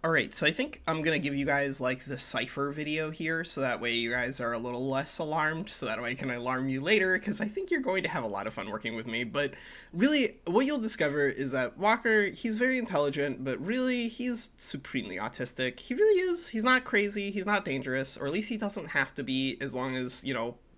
All right, so I think I'm gonna give you guys like the cipher video here, so that way you guys are a little less alarmed, so that way I can alarm you later, because I think you're going to have a lot of fun working with me. But really, what you'll discover is that Walker, he's very intelligent, but really, he's supremely autistic. He really is. He's not crazy, he's not dangerous, or at least he doesn't have to be, as long as,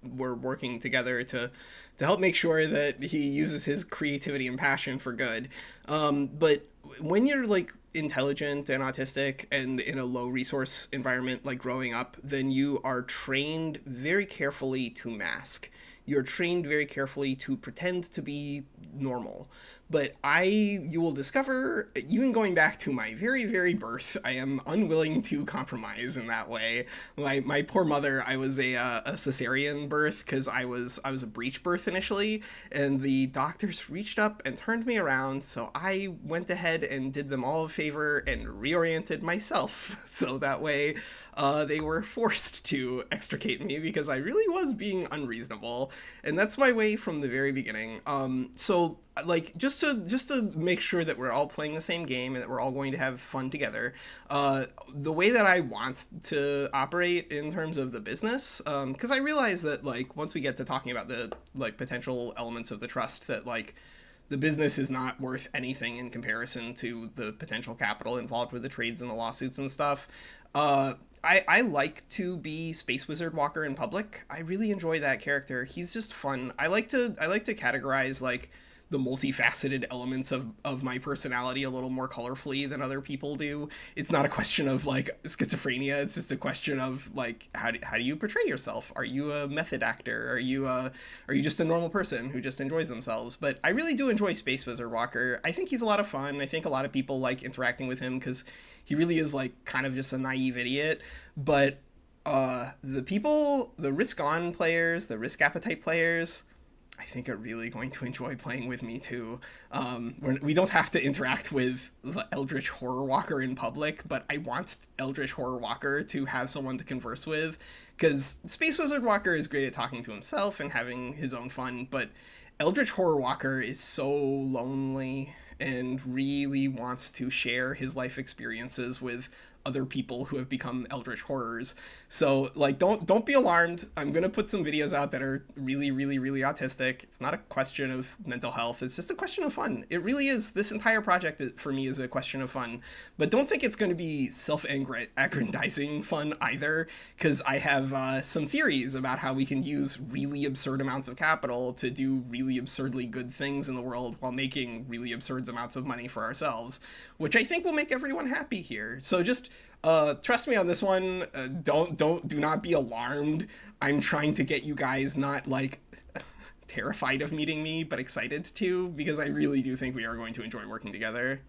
we're working together to help make sure that he uses his creativity and passion for good. But when you're like intelligent and autistic and in a low resource environment like growing up, then you are trained very carefully to mask. You're trained very carefully to pretend to be normal. But you will discover, even going back to my very, very birth, I am unwilling to compromise in that way. My poor mother, I was a cesarean birth because I was a breech birth initially, and the doctors reached up and turned me around, so I went ahead and did them all a favor and reoriented myself. So that way, they were forced to extricate me because I really was being unreasonable, and that's my way from the very beginning. So like just to make sure that we're all playing the same game and that we're all going to have fun together, the way that I want to operate in terms of the business, because I realize that like once we get to talking about the like potential elements of the trust, that like the business is not worth anything in comparison to the potential capital involved with the trades and the lawsuits and stuff. I like to be Space Wizard Walker in public. I really enjoy that character. He's just fun. I like to categorize like the multifaceted elements of my personality a little more colorfully than other people do. It's not a question of like schizophrenia. It's just a question of like how do you portray yourself? Are you a method actor? Are you just a normal person who just enjoys themselves? But I really do enjoy Space Wizard Walker. I think he's a lot of fun. I think a lot of people like interacting with him because he really is like kind of just a naive idiot. But the risk on players, the risk appetite players, I think are really going to enjoy playing with me too. We don't have to interact with the Eldritch Horror Walker in public, but I want Eldritch Horror Walker to have someone to converse with, because Space Wizard Walker is great at talking to himself and having his own fun, but Eldritch Horror Walker is so lonely and really wants to share his life experiences with other people who have become eldritch horrors. So like don't be alarmed. I'm going to put some videos out that are really really really autistic. It's not a question of mental health. It's just a question of fun. It really is. This entire project for me is a question of fun. But don't think it's going to be self-aggrandizing fun either, cuz I have some theories about how we can use really absurd amounts of capital to do really absurdly good things in the world while making really absurd amounts of money for ourselves, which I think will make everyone happy here. So just trust me on this one. Do not be alarmed. I'm trying to get you guys not like terrified of meeting me, but excited to, because I really do think we are going to enjoy working together.